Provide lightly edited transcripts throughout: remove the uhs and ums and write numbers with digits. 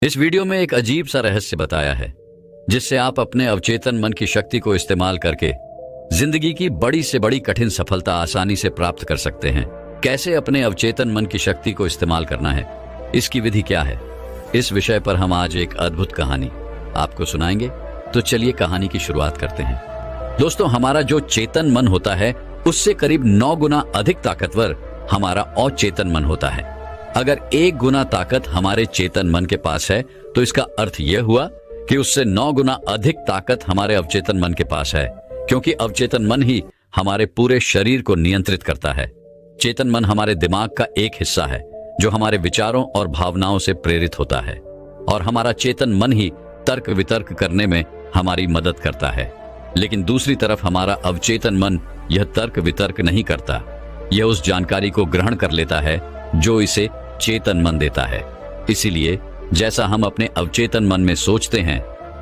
इस वीडियो में एक अजीब सा रहस्य बताया है जिससे आप अपने अवचेतन मन की शक्ति को इस्तेमाल करके जिंदगी की बड़ी से बड़ी कठिन सफलता आसानी से प्राप्त कर सकते हैं। कैसे अपने अवचेतन मन की शक्ति को इस्तेमाल करना है, इसकी विधि क्या है, इस विषय पर हम आज एक अद्भुत कहानी आपको सुनाएंगे। तो चलिए कहानी की शुरुआत करते हैं। दोस्तों, हमारा जो चेतन मन होता है उससे करीब 9 गुना अधिक ताकतवर हमारा अचेतन मन होता है। अगर 1 गुना ताकत हमारे चेतन मन के पास है तो इसका अर्थ यह हुआ कि उससे 9 गुना अधिक ताकत हमारे अवचेतन मन के पास है, क्योंकि अवचेतन मन ही हमारे पूरे शरीर को नियंत्रित करता है। चेतन मन हमारे दिमाग का एक हिस्सा है जो हमारे विचारों और भावनाओं से प्रेरित होता है, और हमारा चेतन मन ही तर्क वितर्क करने में हमारी मदद करता है। लेकिन दूसरी तरफ हमारा अवचेतन मन यह तर्क वितर्क नहीं करता, यह उस जानकारी को ग्रहण कर लेता है जो इसे चेतन मन देता है। इसीलिए जैसा हम अपने अवचेतन मन में सोचते हैं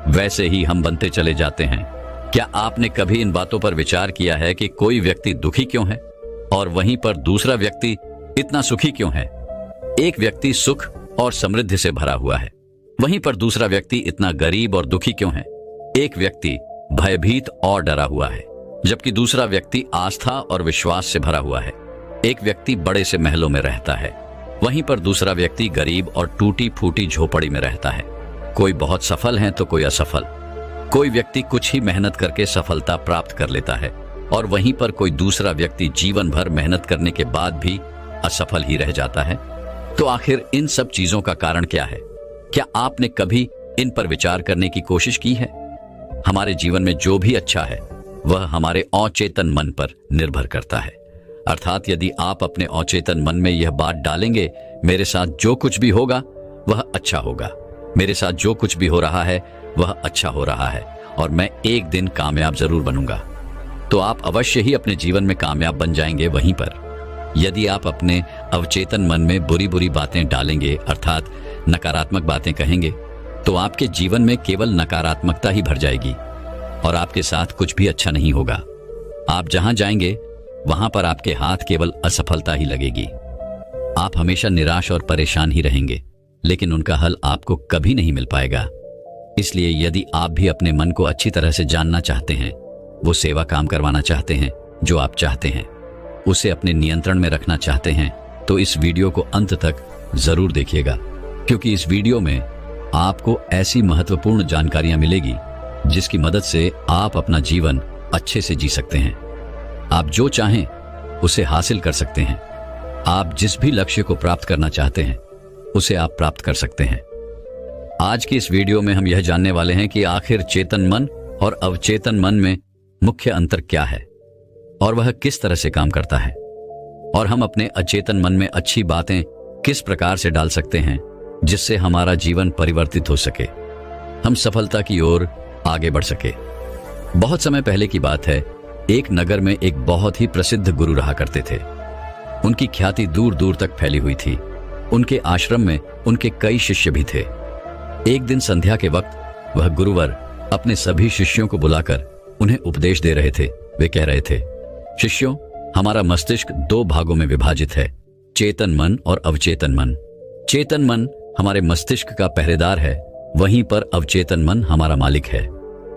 वैसे ही हम बनते चले जाते हैं। क्या आपने कभी इन बातों पर विचार किया है कि कोई व्यक्ति दुखी क्यों है और वहीं पर दूसरा व्यक्ति इतना सुखी क्यों है? एक व्यक्ति सुख और समृद्धि से भरा हुआ है, वहीं पर दूसरा व्यक्ति इतना गरीब और दुखी क्यों है? एक व्यक्ति भयभीत और डरा हुआ है, जबकि दूसरा व्यक्ति आस्था और विश्वास से भरा हुआ है। एक व्यक्ति बड़े से महलों में रहता है, वहीं पर दूसरा व्यक्ति गरीब और टूटी फूटी झोपड़ी में रहता है। कोई बहुत सफल है तो कोई असफल। कोई व्यक्ति कुछ ही मेहनत करके सफलता प्राप्त कर लेता है और वहीं पर कोई दूसरा व्यक्ति जीवन भर मेहनत करने के बाद भी असफल ही रह जाता है। तो आखिर इन सब चीजों का कारण क्या है? क्या आपने कभी इन पर विचार करने की कोशिश की है? हमारे जीवन में जो भी अच्छा है वह हमारे अचेतन मन पर निर्भर करता है। अर्थात यदि आप अपने अचेतन मन में यह बात डालेंगे, मेरे साथ जो कुछ भी होगा वह अच्छा होगा, मेरे साथ जो कुछ भी हो रहा है वह अच्छा हो रहा है, और मैं एक दिन कामयाब जरूर बनूंगा, तो आप अवश्य ही अपने जीवन में कामयाब बन जाएंगे। वहीं पर यदि आप अपने अवचेतन मन में बुरी बुरी बातें डालेंगे, अर्थात नकारात्मक बातें कहेंगे, तो आपके जीवन में केवल नकारात्मकता ही भर जाएगी और आपके साथ कुछ भी अच्छा नहीं होगा। आप जहां जाएंगे वहां पर आपके हाथ केवल असफलता ही लगेगी। आप हमेशा निराश और परेशान ही रहेंगे, लेकिन उनका हल आपको कभी नहीं मिल पाएगा। इसलिए यदि आप भी अपने मन को अच्छी तरह से जानना चाहते हैं, वो सेवा काम करवाना चाहते हैं जो आप चाहते हैं, उसे अपने नियंत्रण में रखना चाहते हैं, तो इस वीडियो को अंत तक जरूर देखिएगा, क्योंकि इस वीडियो में आपको ऐसी महत्वपूर्ण जानकारियां मिलेगी जिसकी मदद से आप अपना जीवन अच्छे से जी सकते हैं। आप जो चाहें उसे हासिल कर सकते हैं। आप जिस भी लक्ष्य को प्राप्त करना चाहते हैं उसे आप प्राप्त कर सकते हैं। आज की इस वीडियो में हम यह जानने वाले हैं कि आखिर चेतन मन और अवचेतन मन में मुख्य अंतर क्या है और वह किस तरह से काम करता है, और हम अपने अचेतन मन में अच्छी बातें किस प्रकार से डाल सकते हैं जिससे हमारा जीवन परिवर्तित हो सके, हम सफलता की ओर आगे बढ़ सके। बहुत समय पहले की बात है, एक नगर में एक बहुत ही प्रसिद्ध गुरु रहा करते थे। उनकी ख्याति दूर दूर तक फैली हुई थी। उनके आश्रम में उनके कई शिष्य भी थे। एक दिन संध्या के वक्त वह गुरुवर अपने सभी शिष्यों को बुलाकर उन्हें उपदेश दे रहे थे। वे कह रहे थे, शिष्यों, हमारा मस्तिष्क 2 भागों में विभाजित है, चेतन मन और अवचेतन मन। चेतन मन हमारे मस्तिष्क का पहरेदार है, वहीं पर अवचेतन मन हमारा मालिक है।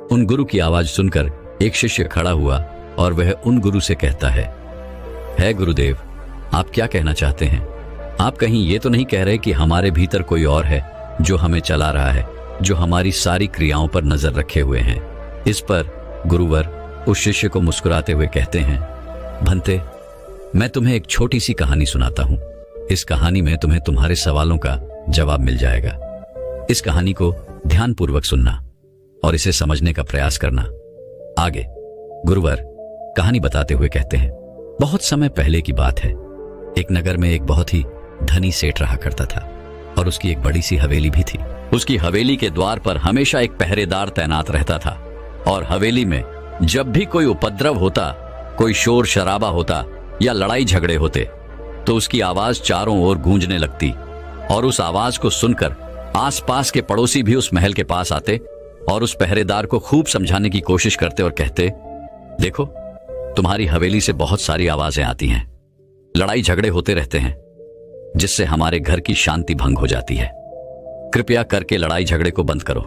उन गुरु की आवाज सुनकर एक शिष्य खड़ा हुआ और वह उन गुरु से कहता है गुरुदेव, आप क्या कहना चाहते हैं? आप कहीं ये तो नहीं कह रहे कि हमारे भीतर कोई और है जो हमें चला रहा है, जो हमारी सारी क्रियाओं पर नजर रखे हुए हैं? इस पर गुरुवर उस शिष्य को मुस्कुराते हुए कहते हैं, भंते, मैं तुम्हें एक छोटी सी कहानी सुनाता हूं। इस कहानी में तुम्हें तुम्हारे सवालों का जवाब मिल जाएगा। इस कहानी को ध्यानपूर्वक सुनना और इसे समझने का प्रयास करना। आगे गुरुवर कहानी बताते हुए कहते हैं, बहुत समय पहले की बात है। एक नगर में एक बहुत ही धनी सेठ रहा करता था और उसकी एक बड़ी सी हवेली भी थी। उसकी हवेली के द्वार पर हमेशा एक पहरेदार तैनात रहता था, और हवेली में जब भी कोई उपद्रव होता, कोई शोर शराबा होता या लड़ाई झगड़े होते, तो उसकी आवाज चारों ओर गूंजने लगती, और उस आवाज को सुनकर आसपास के पड़ोसी भी उस महल के पास आते और उस पहरेदार को खूब समझाने की कोशिश करते और कहते, देखो, तुम्हारी हवेली से बहुत सारी आवाजें आती हैं, लड़ाई झगड़े होते रहते हैं, जिससे हमारे घर की शांति भंग हो जाती है। कृपया करके लड़ाई झगड़े को बंद करो।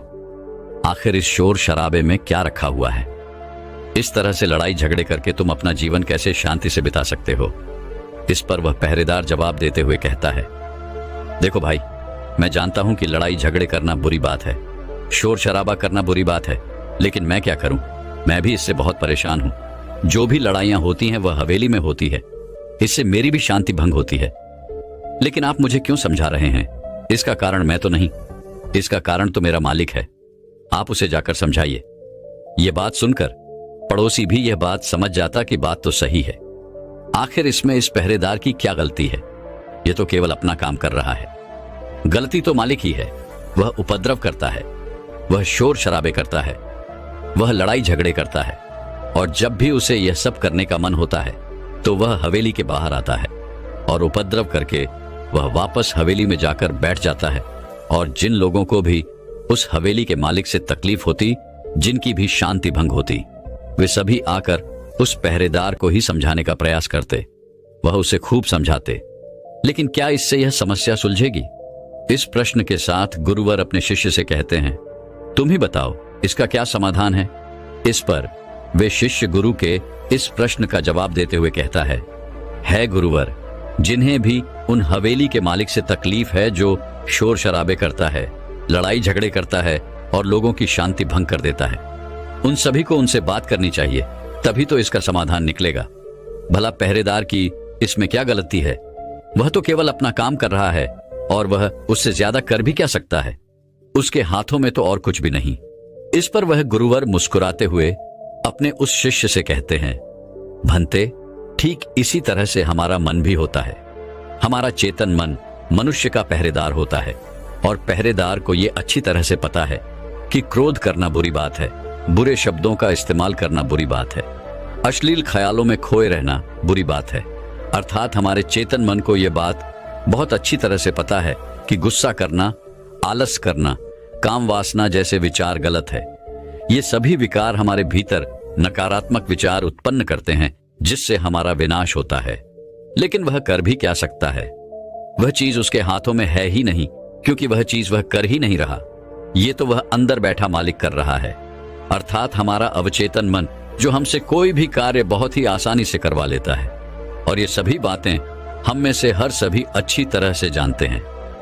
आखिर इस शोर शराबे में क्या रखा हुआ है? इस तरह से लड़ाई झगड़े करके तुम अपना जीवन कैसे शांति से बिता सकते हो? इस पर वह पहरेदार जवाब देते हुए कहता है, देखो भाई, मैं जानता हूं कि लड़ाई झगड़े करना बुरी बात है, शोर शराबा करना बुरी बात है, लेकिन मैं क्या करूं? मैं भी इससे बहुत परेशान हूं। जो भी लड़ाइयां होती हैं वह हवेली में होती है, इससे मेरी भी शांति भंग होती है। लेकिन आप मुझे क्यों समझा रहे हैं? इसका कारण मैं तो नहीं, इसका कारण तो मेरा मालिक है। आप उसे जाकर समझाइए। यह बात सुनकर पड़ोसी भी यह बात समझ जाता कि बात तो सही है। आखिर इसमें इस पहरेदार की क्या गलती है? यह तो केवल अपना काम कर रहा है। गलती तो मालिक ही है। वह उपद्रव करता है, वह शोर शराबे करता है, वह लड़ाई झगड़े करता है, और जब भी उसे यह सब करने का मन होता है तो वह हवेली के बाहर आता है और उपद्रव करके वह वापस हवेली में जाकर बैठ जाता है। और जिन लोगों को भी उस हवेली के मालिक से तकलीफ होती, जिनकी भी शांति भंग होती, वे सभी आकर उस पहरेदार को ही समझाने का प्रयास करते। वह उसे खूब समझाते, लेकिन क्या इससे यह समस्या सुलझेगी? इस प्रश्न के साथ गुरुवर अपने शिष्य से कहते हैं, तुम ही बताओ इसका क्या समाधान है? इस पर वे शिष्य गुरु के इस प्रश्न का जवाब देते हुए कहता है गुरुवर, जिन्हें भी उन हवेली के मालिक से तकलीफ है जो शोर शराबे करता है, लड़ाई झगड़े करता है और लोगों की शांति भंग कर देता है, उन सभी को उनसे बात करनी चाहिए, तभी तो इसका समाधान निकलेगा। भला पहरेदार की इसमें क्या गलती है? वह तो केवल अपना काम कर रहा है और वह उससे ज्यादा कर भी क्या सकता है? उसके हाथों में तो और कुछ भी नहीं। इस पर वह गुरुवर मुस्कुराते हुए अपने उस शिष्य से कहते हैं, भंते, ठीक इसी तरह से हमारा मन भी होता है। हमारा चेतन मन मनुष्य का पहरेदार होता है और पहरेदार को यह अच्छी तरह से पता है कि क्रोध करना बुरी बात है, बुरे शब्दों का इस्तेमाल करना बुरी बात है, अश्लील ख्यालों में खोए रहना बुरी बात है। अर्थात हमारे चेतन मन को यह बात बहुत अच्छी तरह से पता है कि गुस्सा करना, आलस करना, काम वासना जैसे विचार गलत है। ये सभी विकार हमारे भीतर नकारात्मक विचार उत्पन्न करते हैं, जिससे हमारा विनाश होता है। लेकिन वह कर भी क्या सकता है? वह चीज उसके हाथों में है ही नहीं, क्योंकि वह चीज वह कर ही नहीं रहा। ये तो वह अंदर बैठा मालिक कर रहा है, अर्थात हमारा अवचेतन मन, जो हमसे कोई भी कार्य बहुत ही आसानी से करवा लेता है। और ये सभी बातें हम में से हर सभी अच्छी तरह से जानते हैं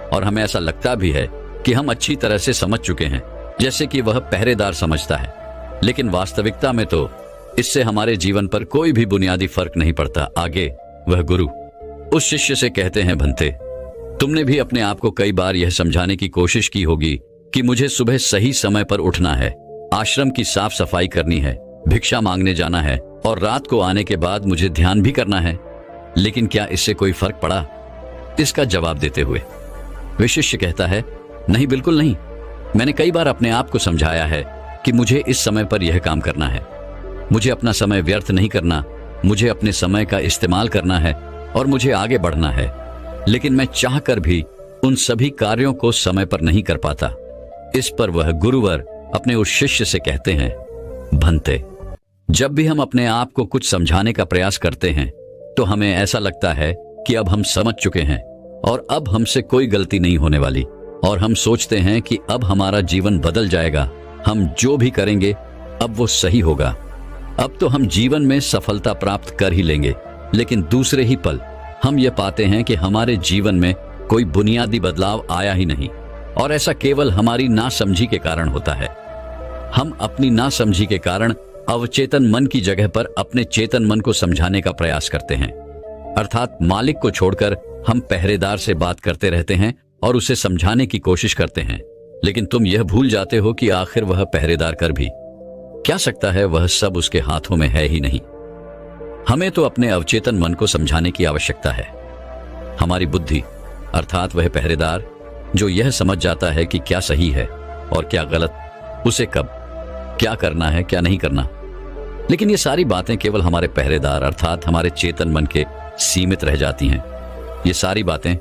और हमें ऐसा लगता भी है कि हम अच्छी तरह से समझ चुके हैं, जैसे कि वह पहरेदार समझता है। लेकिन वास्तविकता में तो इससे हमारे जीवन पर कोई भी बुनियादी फर्क नहीं पड़ता। आगे वह गुरु उस शिष्य से कहते हैं, भंते, तुमने भी अपने आप को कई बार यह समझाने की कोशिश की होगी कि मुझे सुबह सही समय पर उठना है, आश्रम की साफ सफाई करनी है, भिक्षा मांगने जाना है और रात को आने के बाद मुझे ध्यान भी करना है। लेकिन क्या इससे कोई फर्क पड़ा? इसका जवाब देते हुए वे शिष्य कहता है, नहीं, बिल्कुल नहीं। मैंने कई बार अपने आप को समझाया है कि मुझे इस समय पर यह काम करना है, मुझे अपना समय व्यर्थ नहीं करना, मुझे अपने समय का इस्तेमाल करना है और मुझे आगे बढ़ना है। लेकिन मैं चाहकर भी उन सभी कार्यों को समय पर नहीं कर पाता। इस पर वह गुरुवर अपने उस शिष्य से कहते हैं, भंते, जब भी हम अपने आप को कुछ समझाने का प्रयास करते हैं तो हमें ऐसा लगता है कि अब हम समझ चुके हैं और अब हमसे कोई गलती नहीं होने वाली, और हम सोचते हैं कि अब हमारा जीवन बदल जाएगा, हम जो भी करेंगे अब वो सही होगा, अब तो हम जीवन में सफलता प्राप्त कर ही लेंगे। लेकिन दूसरे ही पल हम ये पाते हैं कि हमारे जीवन में कोई बुनियादी बदलाव आया ही नहीं, और ऐसा केवल हमारी नासमझी के कारण होता है। हम अपनी नासमझी के कारण अवचेतन मन की जगह पर अपने चेतन मन को समझाने का प्रयास करते हैं, अर्थात मालिक को छोड़कर हम पहरेदार से बात करते रहते हैं और उसे समझाने की कोशिश करते हैं। लेकिन तुम यह भूल जाते हो कि आखिर वह पहरेदार कर भी क्या सकता है? वह सब उसके हाथों में है ही नहीं। हमें तो अपने अवचेतन मन को समझाने की आवश्यकता है। हमारी बुद्धि अर्थात वह पहरेदार जो यह समझ जाता है कि क्या सही है और क्या गलत, उसे कब क्या करना है, क्या नहीं करना। लेकिन ये सारी बातें केवल हमारे पहरेदार अर्थात हमारे चेतन मन के सीमित रह जाती हैं। ये सारी बातें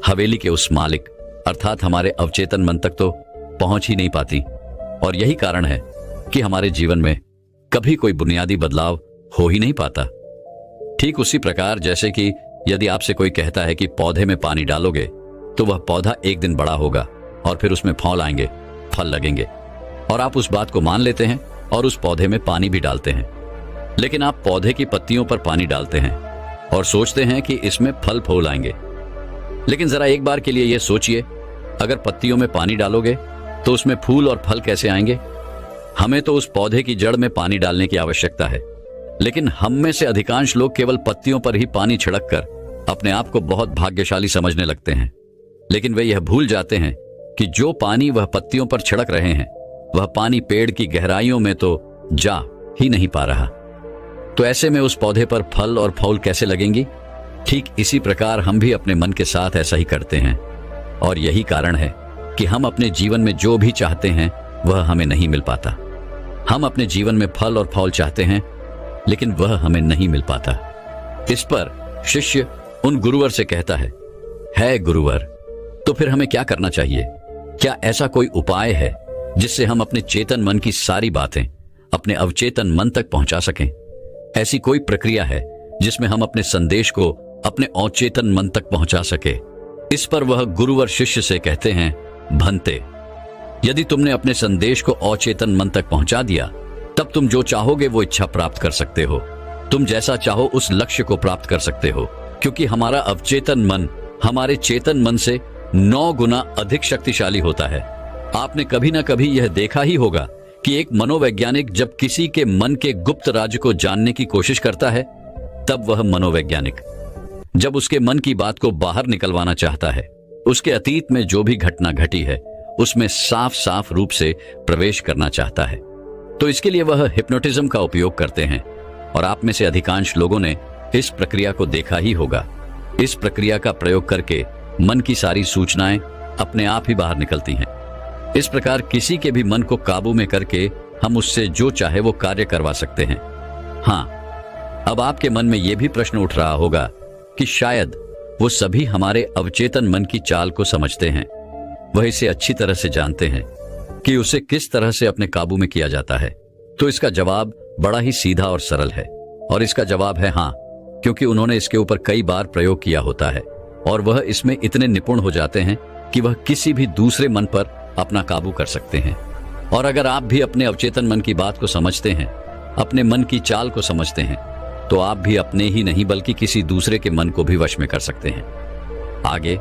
हवेली के उस मालिक अर्थात हमारे अवचेतन मन तक तो पहुंच ही नहीं पाती, और यही कारण है कि हमारे जीवन में कभी कोई बुनियादी बदलाव हो ही नहीं पाता। ठीक उसी प्रकार जैसे कि यदि आपसे कोई कहता है कि पौधे में पानी डालोगे तो वह पौधा एक दिन बड़ा होगा, और फिर उसमें फल आएंगे, फल लगेंगे, और आप उस बात को मान लेते हैं और उस पौधे में पानी भी डालते हैं। लेकिन आप पौधे की पत्तियों पर पानी डालते हैं और सोचते हैं कि इसमें फल फूल आएंगे। लेकिन जरा एक बार के लिए यह सोचिए, अगर पत्तियों में पानी डालोगे तो उसमें फूल और फल कैसे आएंगे? हमें तो उस पौधे की जड़ में पानी डालने की आवश्यकता है, लेकिन हम में से अधिकांश लोग केवल पत्तियों पर ही पानी छिड़क कर अपने आप को बहुत भाग्यशाली समझने लगते हैं। लेकिन वे यह भूल जाते हैं कि जो पानी वह पत्तियों पर छिड़क रहे हैं, वह पानी पेड़ की गहराइयों में तो जा ही नहीं पा रहा। तो ऐसे में उस पौधे पर फल और फूल कैसे लगेंगी? ठीक इसी प्रकार हम भी अपने मन के साथ ऐसा ही करते हैं, और यही कारण है कि हम अपने जीवन में जो भी चाहते हैं वह हमें नहीं मिल पाता। हम अपने जीवन में फल और फूल चाहते हैं, लेकिन वह हमें नहीं मिल पाता। इस पर शिष्य उन गुरुवर से कहता है गुरुवर, तो फिर हमें क्या करना चाहिए? क्या ऐसा कोई उपाय है जिससे हम अपने चेतन मन की सारी बातें अपने अवचेतन मन तक पहुंचा सकें? ऐसी कोई प्रक्रिया है जिसमें हम अपने संदेश को अपने अवचेतन मन तक पहुंचा सके? इस पर वह गुरुवर शिष्य से कहते हैं, भंते, यदि तुमने अपने संदेश को अवचेतन मन तक पहुंचा दिया, तब तुम जो चाहोगे वो इच्छा प्राप्त कर सकते हो। तुम जैसा चाहो उस लक्ष्य को प्राप्त कर सकते हो, क्योंकि हमारा अवचेतन मन हमारे चेतन मन से 9 गुना अधिक शक्तिशाली होता है। आपने कभी ना कभी यह देखा ही होगा कि एक मनोवैज्ञानिक जब किसी के मन के गुप्त राज्य को जानने की कोशिश करता है, तब वह मनोवैज्ञानिक जब उसके मन की बात को बाहर निकलवाना चाहता है, उसके अतीत में जो भी घटना घटी है उसमें साफ साफ रूप से प्रवेश करना चाहता है, तो इसके लिए वह हिप्नोटिज्म का उपयोग करते हैं। और आप में से अधिकांश लोगों ने इस प्रक्रिया को देखा ही होगा। इस प्रक्रिया का प्रयोग करके मन की सारी सूचनाएं अपने आप ही बाहर निकलती हैं। इस प्रकार किसी के भी मन को काबू में करके हम उससे जो चाहे वो कार्य करवा सकते हैं। हाँ, अब आपके मन में यह भी प्रश्न उठ रहा होगा कि शायद वो सभी हमारे अवचेतन मन की चाल को समझते हैं, वह इसे अच्छी तरह से जानते हैं कि उसे किस तरह से अपने काबू में किया जाता है। तो इसका जवाब बड़ा ही सीधा और सरल है, और इसका जवाब है हाँ, क्योंकि उन्होंने इसके ऊपर कई बार प्रयोग किया होता है और वह इसमें इतने निपुण हो जाते हैं कि वह किसी भी दूसरे मन पर अपना काबू कर सकते हैं। और अगर आप भी अपने अवचेतन मन की बात को समझते हैं, अपने मन की चाल को समझते हैं, तो आप भी अपने ही नहीं बल्कि किसी दूसरे के मन को भी वश में कर सकते हैं। आगे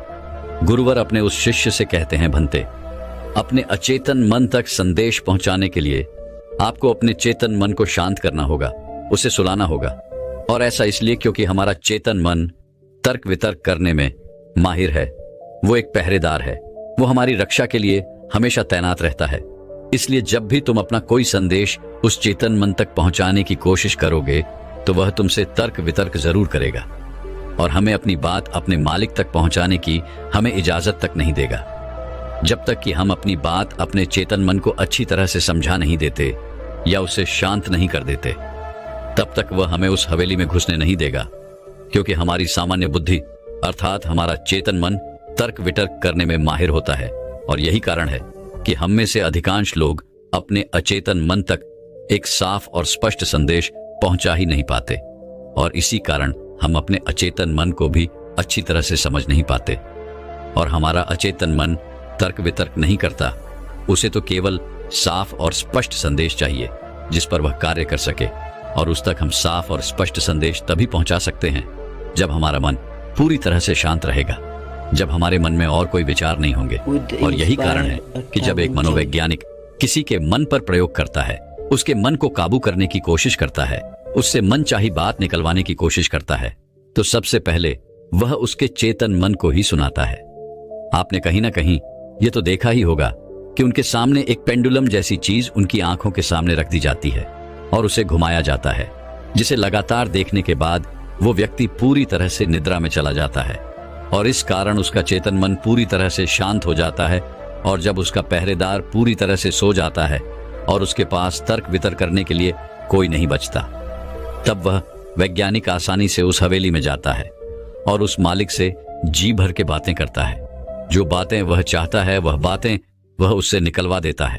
गुरुवर अपने उस शिष्य से कहते हैं, भंते, अपने अचेतन मन तक संदेश पहुंचाने के लिए आपको अपने चेतन मन को शांत करना होगा, उसे सुलाना होगा। और ऐसा इसलिए क्योंकि हमारा चेतन मन तर्क वितर्क करने में माहिर है। वो एक पहरेदार है, वो हमारी रक्षा के लिए हमेशा तैनात रहता है। इसलिए जब भी तुम अपना कोई संदेश उस चेतन मन तक पहुंचाने की कोशिश करोगे, तो वह तुमसे तर्क वितर्क जरूर करेगा और हमें अपनी बात अपने मालिक तक पहुंचाने की हमें इजाजत तक नहीं देगा। जब तक कि हम अपनी बात अपने चेतन मन को अच्छी तरह से समझा नहीं देते या उसे शांत नहीं कर देते, तब तक वह हमें उस हवेली में घुसने नहीं देगा, क्योंकि हमारी सामान्य बुद्धि अर्थात हमारा चेतन मन तर्क वितर्क करने में माहिर होता है। और यही कारण है कि हम में से अधिकांश लोग अपने अचेतन मन तक एक साफ और स्पष्ट संदेश पहुंचा ही नहीं पाते, और इसी कारण हम अपने अचेतन मन को भी अच्छी तरह से समझ नहीं पाते। और हमारा अचेतन मन तर्क वितर्क नहीं करता, उसे तो केवल साफ और स्पष्ट संदेश चाहिए जिस पर वह कार्य कर सके। और उस तक हम साफ और स्पष्ट संदेश तभी पहुंचा सकते हैं जब हमारा मन पूरी तरह से शांत रहेगा, जब हमारे मन में और कोई विचार नहीं होंगे। और यही कारण है कि जब एक मनोवैज्ञानिक किसी के मन पर प्रयोग करता है, उसके मन को काबू करने की कोशिश करता है, उससे मनचाही बात निकलवाने की कोशिश करता है, तो सबसे पहले वह उसके चेतन मन को ही सुनाता है। आपने कहीं ना कहीं ये तो देखा ही होगा कि उनके सामने एक पेंडुलम जैसी चीज उनकी आंखों के सामने रख दी जाती है और उसे घुमाया जाता है, जिसे लगातार देखने के बाद वो व्यक्ति पूरी तरह से निद्रा में चला जाता है। और इस कारण उसका चेतन मन पूरी तरह से शांत हो जाता है। और जब उसका पहरेदार पूरी तरह से सो जाता है और उसके पास तर्क वितर्क करने के लिए कोई नहीं बचता, तब वह वैज्ञानिक आसानी से उस हवेली में जाता है और उस मालिक से जी भर के बातें करता है। जो बातें वह चाहता है वह बातें वह उससे निकलवा देता है।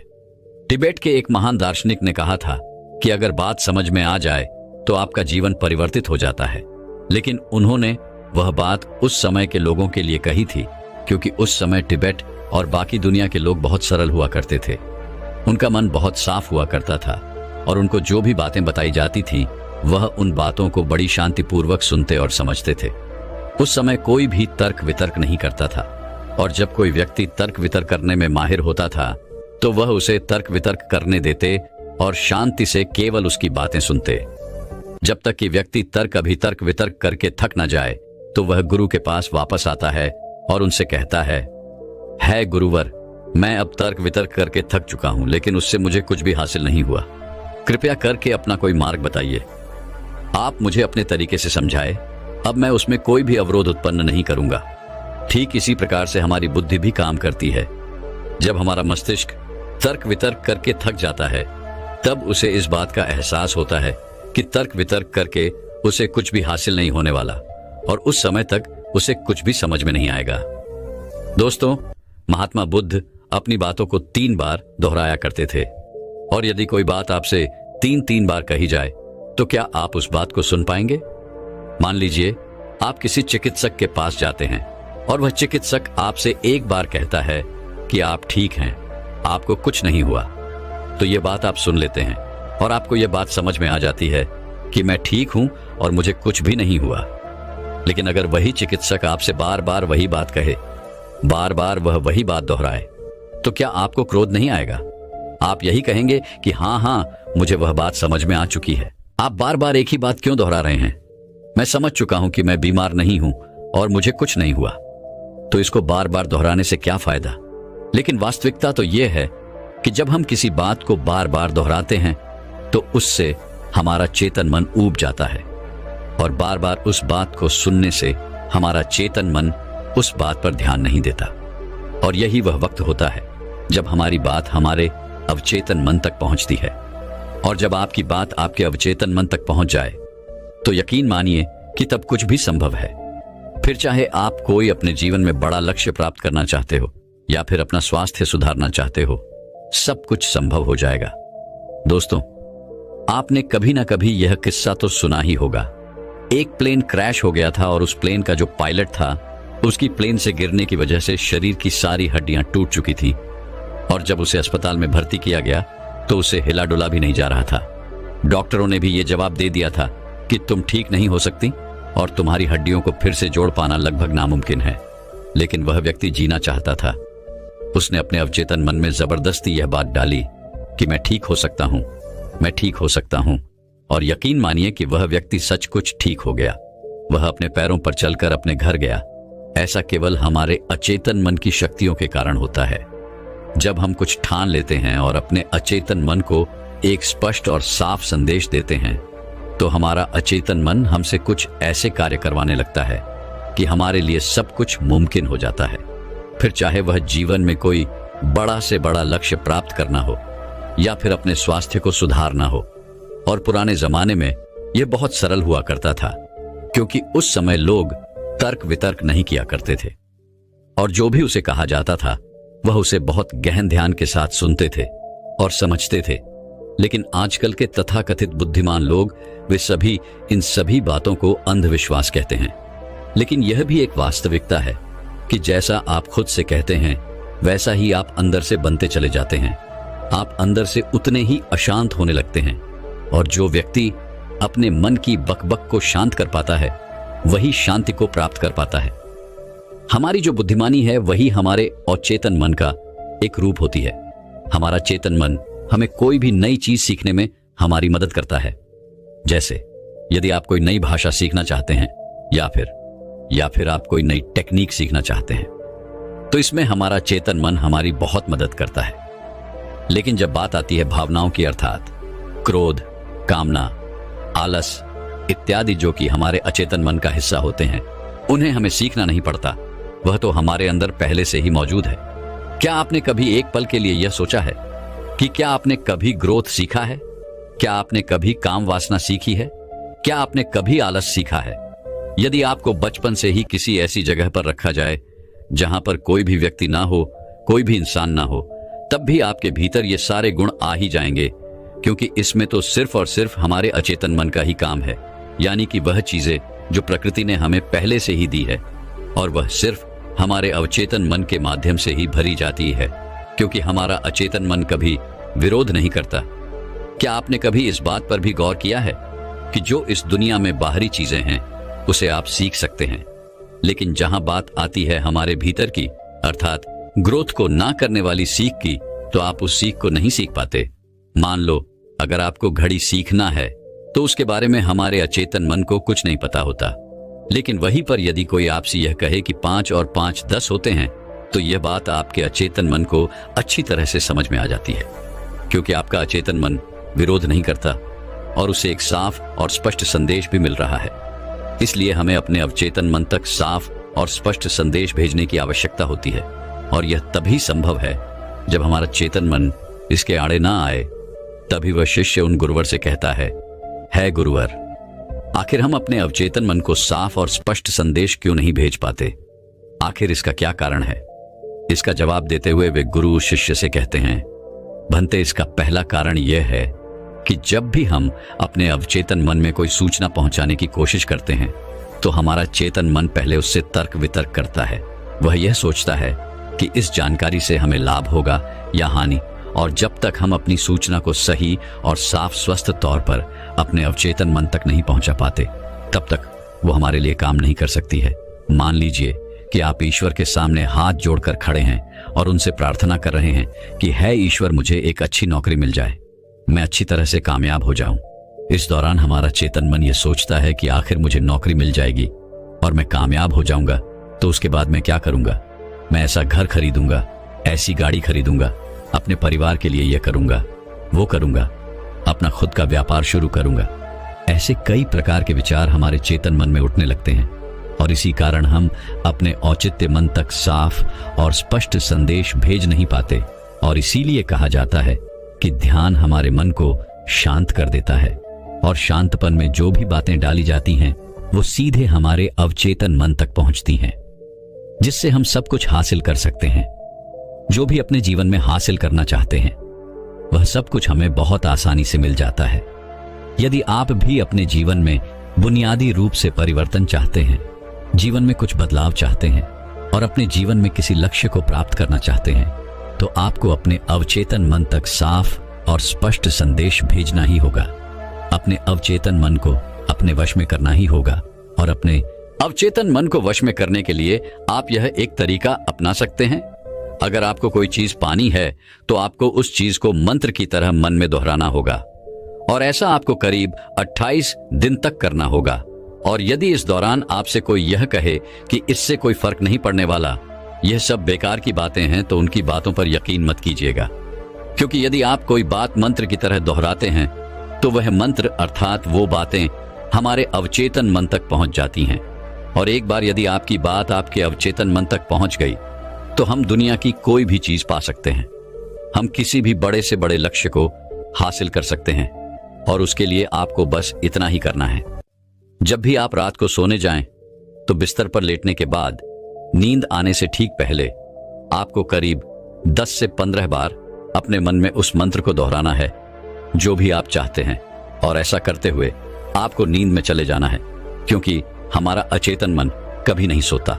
तिब्बत के एक महान दार्शनिक ने कहा था कि अगर बात समझ में आ जाए तो आपका जीवन परिवर्तित हो जाता है। लेकिन उन्होंने वह बात उस समय के लोगों के लिए कही थी, क्योंकि उस समय तिब्बत और बाकी दुनिया के लोग बहुत सरल हुआ करते थे। उनका मन बहुत साफ हुआ करता था और उनको जो भी बातें बताई जाती थी वह उन बातों को बड़ी शांतिपूर्वक सुनते और समझते थे। उस समय कोई भी तर्क वितर्क नहीं करता था, और जब कोई व्यक्ति तर्क वितर्क करने में माहिर होता था तो वह उसे तर्क वितर्क करने देते और शांति से केवल उसकी बातें सुनते। जब तक कि व्यक्ति तर्क अभितर्क वितर्क करके थक न जाए तो वह गुरु के पास वापस आता है और उनसे कहता है गुरुवर, मैं अब तर्क वितर्क करके थक चुका हूं, लेकिन उससे मुझे कुछ भी हासिल नहीं हुआ। कृपया करके अपना कोई मार्ग बताइए। आप मुझे अपने तरीके से समझाए, अब मैं उसमें कोई भी अवरोध उत्पन्न नहीं करूंगा। ठीक इसी प्रकार से हमारी बुद्धि भी काम करती है। जब हमारा मस्तिष्क तर्क वितर्क करके थक जाता है तब उसे इस बात का एहसास होता है कि तर्क वितर्क करके उसे कुछ भी हासिल नहीं होने वाला, और उस समय तक उसे कुछ भी समझ में नहीं आएगा। दोस्तों, महात्मा बुद्ध अपनी बातों को 3 बार दोहराया करते थे, और यदि कोई बात आपसे 3 बार कही जाए तो क्या आप उस बात को सुन पाएंगे? मान लीजिए आप किसी चिकित्सक के पास जाते हैं और वह चिकित्सक आपसे 1 बार कहता है कि आप ठीक हैं, आपको कुछ नहीं हुआ, तो ये बात आप सुन लेते हैं और आपको यह बात समझ में आ जाती है कि मैं ठीक हूं और मुझे कुछ भी नहीं हुआ। लेकिन अगर वही चिकित्सक आपसे बार बार वही बात कहे, बार बार वह वही बात दोहराए, तो क्या आपको क्रोध नहीं आएगा? आप यही कहेंगे कि हाँ, मुझे वह बात समझ में आ चुकी है, आप बार बार एक ही बात क्यों दोहरा रहे हैं? मैं समझ चुका हूं कि मैं बीमार नहीं हूं और मुझे कुछ नहीं हुआ, तो इसको बार बार दोहराने से क्या फायदा? लेकिन वास्तविकता तो यह है कि जब हम किसी बात को बार बार दोहराते हैं तो उससे हमारा चेतन मन ऊब जाता है, और बार बार उस बात को सुनने से हमारा चेतन मन उस बात पर ध्यान नहीं देता। और यही वह वक्त होता है जब हमारी बात हमारे अवचेतन मन तक पहुंचती है। और जब आपकी बात आपके अवचेतन मन तक पहुंच जाए तो यकीन मानिए कि तब कुछ भी संभव है। फिर चाहे आप कोई अपने जीवन में बड़ा लक्ष्य प्राप्त करना चाहते हो या फिर अपना स्वास्थ्य सुधारना चाहते हो, सब कुछ संभव हो जाएगा। दोस्तों, आपने कभी ना कभी यह किस्सा तो सुना ही होगा। एक प्लेन क्रैश हो गया था और उस प्लेन का जो पायलट था उसकी प्लेन से गिरने की वजह से शरीर की सारी हड्डियां टूट चुकी थी, और जब उसे अस्पताल में भर्ती किया गया तो उसे हिला डुला भी नहीं जा रहा था। डॉक्टरों ने भी ये जवाब दे दिया था कि तुम ठीक नहीं हो सकती और तुम्हारी हड्डियों को फिर से जोड़ पाना लगभग नामुमकिन है। लेकिन वह व्यक्ति जीना चाहता था। उसने अपने अवचेतन मन में जबरदस्ती यह बात डाली कि मैं ठीक हो सकता हूं, मैं ठीक हो सकता हूं, और यकीन मानिए कि वह व्यक्ति सच कुछ ठीक हो गया। वह अपने पैरों पर चलकर अपने घर गया। ऐसा केवल हमारे अचेतन मन की शक्तियों के कारण होता है। जब हम कुछ ठान लेते हैं और अपने अचेतन मन को एक स्पष्ट और साफ संदेश देते हैं तो हमारा अचेतन मन हमसे कुछ ऐसे कार्य करवाने लगता है कि हमारे लिए सब कुछ मुमकिन हो जाता है। फिर चाहे वह जीवन में कोई बड़ा से बड़ा लक्ष्य प्राप्त करना हो या फिर अपने स्वास्थ्य को सुधारना हो। और पुराने जमाने में यह बहुत सरल हुआ करता था, क्योंकि उस समय लोग तर्क वितर्क नहीं किया करते थे, और जो भी उसे कहा जाता था वह उसे बहुत गहन ध्यान के साथ सुनते थे और समझते थे। लेकिन आजकल के तथाकथित बुद्धिमान लोग वे सभी इन सभी बातों को अंधविश्वास कहते हैं। लेकिन यह भी एक वास्तविकता है कि जैसा आप खुद से कहते हैं वैसा ही आप अंदर से बनते चले जाते हैं। आप अंदर से उतने ही अशांत होने लगते हैं, और जो व्यक्ति अपने मन की बकबक को शांत कर पाता है वही शांति को प्राप्त कर पाता है। हमारी जो बुद्धिमानी है वही हमारे अचेतन मन का एक रूप होती है। हमारा चेतन मन हमें कोई भी नई चीज सीखने में हमारी मदद करता है। जैसे यदि आप कोई नई भाषा सीखना चाहते हैं या फिर आप कोई नई टेक्निक सीखना चाहते हैं तो इसमें हमारा चेतन मन हमारी बहुत मदद करता है। लेकिन जब बात आती है भावनाओं की, अर्थात क्रोध, कामना, आलस इत्यादि, जो कि हमारे अचेतन मन का हिस्सा होते हैं, उन्हें हमें सीखना नहीं पड़ता, वह तो हमारे अंदर पहले से ही मौजूद है। क्या आपने कभी एक पल के लिए यह सोचा है कि क्या आपने कभी ग्रोथ सीखा है? क्या आपने कभी काम वासना सीखी है? क्या आपने कभी आलस सीखा है? यदि आपको बचपन से ही किसी ऐसी जगह पर रखा जाए जहां पर कोई भी व्यक्ति ना हो, कोई भी इंसान ना हो, तब भी आपके भीतर ये सारे गुण आ ही जाएंगे, क्योंकि इसमें तो सिर्फ और सिर्फ हमारे अचेतन मन का ही काम है। यानी कि वह चीजें जो प्रकृति ने हमें पहले से ही दी है, और वह सिर्फ हमारे अवचेतन मन के माध्यम से ही भरी जाती है, क्योंकि हमारा अचेतन मन कभी विरोध नहीं करता। क्या आपने कभी इस बात पर भी गौर किया है कि जो इस दुनिया में बाहरी चीजें हैं उसे आप सीख सकते हैं, लेकिन जहां बात आती है हमारे भीतर की, अर्थात ग्रोथ को ना करने वाली सीख की, तो आप उस सीख को नहीं सीख पाते। मान लो अगर आपको घड़ी सीखना है तो उसके बारे में हमारे अचेतन मन को कुछ नहीं पता होता, लेकिन वहीं पर यदि कोई आपसे यह कहे कि 5 और 5 10 होते हैं, तो यह बात आपके अचेतन मन को अच्छी तरह से समझ में आ जाती है, क्योंकि आपका अचेतन मन विरोध नहीं करता और उसे एक साफ और स्पष्ट संदेश भी मिल रहा है। इसलिए हमें अपने अवचेतन मन तक साफ और स्पष्ट संदेश भेजने की आवश्यकता होती है, और यह तभी संभव है जब हमारा चेतन मन इसके आड़े ना आए। तभी वह शिष्य उन गुरुवर से कहता है गुरुवर, आखिर हम अपने अवचेतन मन को साफ और स्पष्ट संदेश क्यों नहीं भेज पाते? आखिर इसका क्या कारण है? इसका जवाब देते हुए वे गुरु शिष्य से कहते हैं, भंते, इसका पहला कारण यह है कि जब भी हम अपने अवचेतन मन में कोई सूचना पहुंचाने की कोशिश करते हैं तो हमारा चेतन मन पहले उससे तर्क वितर्क करता है। वह यह सोचता है कि इस जानकारी से हमें लाभ होगा या हानि, और जब तक हम अपनी सूचना को सही और साफ स्वस्थ तौर पर अपने अवचेतन मन तक नहीं पहुंचा पाते, तब तक वो हमारे लिए काम नहीं कर सकती है। मान लीजिए कि आप ईश्वर के सामने हाथ जोड़कर खड़े हैं और उनसे प्रार्थना कर रहे हैं कि है ईश्वर, मुझे एक अच्छी नौकरी मिल जाए, मैं अच्छी तरह से कामयाब हो जाऊं। इस दौरान हमारा चेतन मन यह सोचता है कि आखिर मुझे नौकरी मिल जाएगी और मैं कामयाब हो जाऊंगा, तो उसके बाद मैं क्या करूंगा? मैं ऐसा घर खरीदूंगा, ऐसी गाड़ी खरीदूंगा, अपने परिवार के लिए यह करूंगा, वो करूंगा, अपना खुद का व्यापार शुरू करूंगा। ऐसे कई प्रकार के विचार हमारे चेतन मन में उठने लगते हैं, और इसी कारण हम अपने औचित्य मन तक साफ और स्पष्ट संदेश भेज नहीं पाते। और इसीलिए कहा जाता है कि ध्यान हमारे मन को शांत कर देता है, और शांतपन में जो भी बातें डाली जाती हैं वो सीधे हमारे अवचेतन मन तक पहुंचती हैं, जिससे हम सब कुछ हासिल कर सकते हैं। जो भी अपने जीवन में हासिल करना चाहते हैं वह सब कुछ हमें बहुत आसानी से मिल जाता है। यदि आप भी अपने जीवन में बुनियादी रूप से परिवर्तन चाहते हैं, जीवन में कुछ बदलाव चाहते हैं और अपने जीवन में किसी लक्ष्य को प्राप्त करना चाहते हैं, तो आपको अपने अवचेतन मन तक साफ और स्पष्ट संदेश भेजना ही होगा। अपने अवचेतन मन को अपने वश में करना ही होगा, और अपने अवचेतन मन को वश में करने के लिए आप यह एक तरीका अपना सकते हैं। अगर आपको कोई चीज पानी है तो आपको उस चीज को मंत्र की तरह मन में दोहराना होगा, और ऐसा आपको करीब 28 दिन तक करना होगा। और यदि इस दौरान आपसे कोई यह कहे कि इससे कोई फर्क नहीं पड़ने वाला, यह सब बेकार की बातें हैं, तो उनकी बातों पर यकीन मत कीजिएगा, क्योंकि यदि आप कोई बात मंत्र की तरह दोहराते हैं तो वह मंत्र अर्थात वो बातें हमारे अवचेतन मन तक पहुंच जाती हैं। और एक बार यदि आपकी बात आपके अवचेतन मन तक पहुंच गई तो हम दुनिया की कोई भी चीज पा सकते हैं। हम किसी भी बड़े से बड़े लक्ष्य को हासिल कर सकते हैं, और उसके लिए आपको बस इतना ही करना है। जब भी आप रात को सोने जाएं तो बिस्तर पर लेटने के बाद नींद आने से ठीक पहले आपको करीब 10 से 15 बार अपने मन में उस मंत्र को दोहराना है जो भी आप चाहते हैं, और ऐसा करते हुए आपको नींद में चले जाना है, क्योंकि हमारा अचेतन मन कभी नहीं सोता।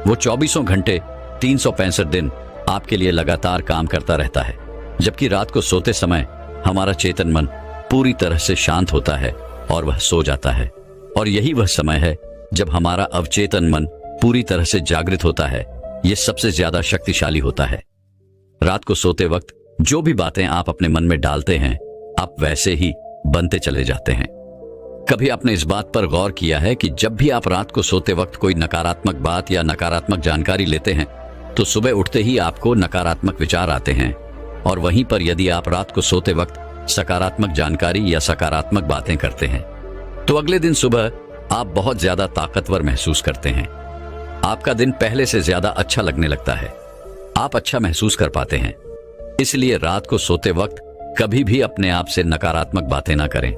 वो 24 घंटे 365 दिन आपके लिए लगातार काम करता रहता है, जबकि रात को सोते समय हमारा चेतन मन पूरी तरह से शांत होता है और वह सो जाता है। और यही वह समय है जब हमारा अवचेतन मन पूरी तरह से जागृत होता है। यह सबसे ज्यादा शक्तिशाली होता है। रात को सोते वक्त जो भी बातें आप अपने मन में डालते हैं, आप वैसे ही बनते चले जाते हैं। कभी आपने इस बात पर गौर किया है कि जब भी आप रात को सोते वक्त कोई नकारात्मक बात या नकारात्मक जानकारी लेते हैं तो सुबह उठते ही आपको नकारात्मक विचार आते हैं, और वहीं पर यदि आप रात को सोते वक्त सकारात्मक जानकारी या सकारात्मक बातें करते हैं तो अगले दिन सुबह आप बहुत ज्यादा ताकतवर महसूस करते हैं। आपका दिन पहले से ज्यादा अच्छा लगने लगता है, आप अच्छा महसूस कर पाते हैं। इसलिए रात को सोते वक्त कभी भी अपने आप से नकारात्मक बातें ना करें।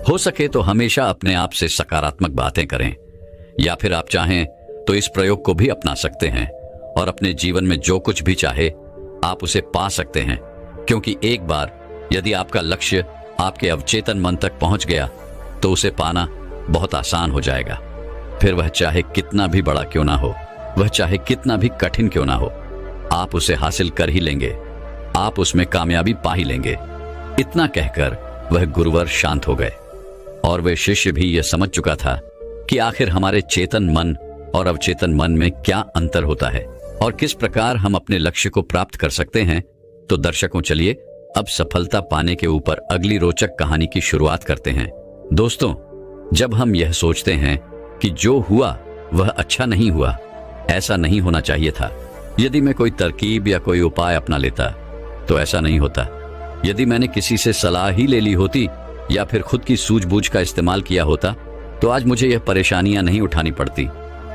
हो सके तो हमेशा अपने आप से सकारात्मक बातें करें, या फिर आप चाहें तो इस प्रयोग को भी अपना सकते हैं और अपने जीवन में जो कुछ भी चाहे आप उसे पा सकते हैं, क्योंकि एक बार यदि आपका लक्ष्य आपके अवचेतन मन तक पहुंच गया तो उसे पाना बहुत आसान हो जाएगा, फिर वह चाहे कितना भी बड़ा क्यों ना हो। वह चाहे कितना भी कठिन क्यों ना हो, आप उसे हासिल कर ही लेंगे, आप उसमें कामयाबी पा ही लेंगे। इतना कहकर वह गुरुवर शांत हो गए और वह शिष्य भी यह समझ चुका था कि आखिर हमारे चेतन मन और अवचेतन मन में क्या अंतर होता है और किस प्रकार हम अपने लक्ष्य को प्राप्त कर सकते हैं। तो दर्शकों, चलिए अब सफलता पाने के ऊपर अगली रोचक कहानी की शुरुआत करते हैं। दोस्तों, जब हम यह सोचते हैं कि जो हुआ वह अच्छा नहीं हुआ, ऐसा नहीं होना चाहिए था, यदि मैं कोई तरकीब या कोई उपाय अपना लेता तो ऐसा नहीं होता, यदि मैंने किसी से सलाह ही ले ली होती या फिर खुद की सूझबूझ का इस्तेमाल किया होता तो आज मुझे यह परेशानियां नहीं उठानी पड़ती,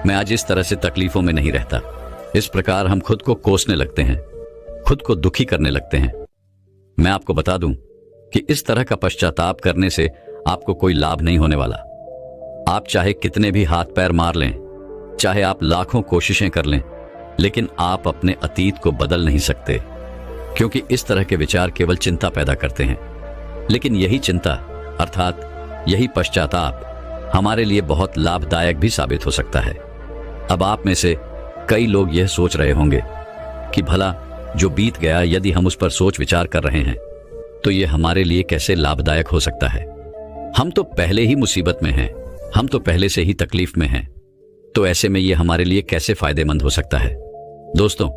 मैं आज इस तरह से तकलीफों में नहीं रहता। इस प्रकार हम खुद को कोसने लगते हैं, खुद को दुखी करने लगते हैं। मैं आपको बता दूं कि इस तरह का पश्चाताप करने से आपको कोई लाभ नहीं होने वाला। आप चाहे कितने भी हाथ पैर मार लें, चाहे आप लाखों कोशिशें कर लें, लेकिन आप अपने अतीत को बदल नहीं सकते, क्योंकि इस तरह के विचार केवल चिंता पैदा करते हैं। लेकिन यही चिंता अर्थात यही पश्चाताप हमारे लिए बहुत लाभदायक भी साबित हो सकता है। अब आप में से कई लोग यह सोच रहे होंगे कि भला जो बीत गया, यदि हम उस पर सोच विचार कर रहे हैं तो यह हमारे लिए कैसे लाभदायक हो सकता है। हम तो पहले ही मुसीबत में हैं, हम तो पहले से ही तकलीफ में हैं, तो ऐसे में यह हमारे लिए कैसे फायदेमंद हो सकता है। दोस्तों,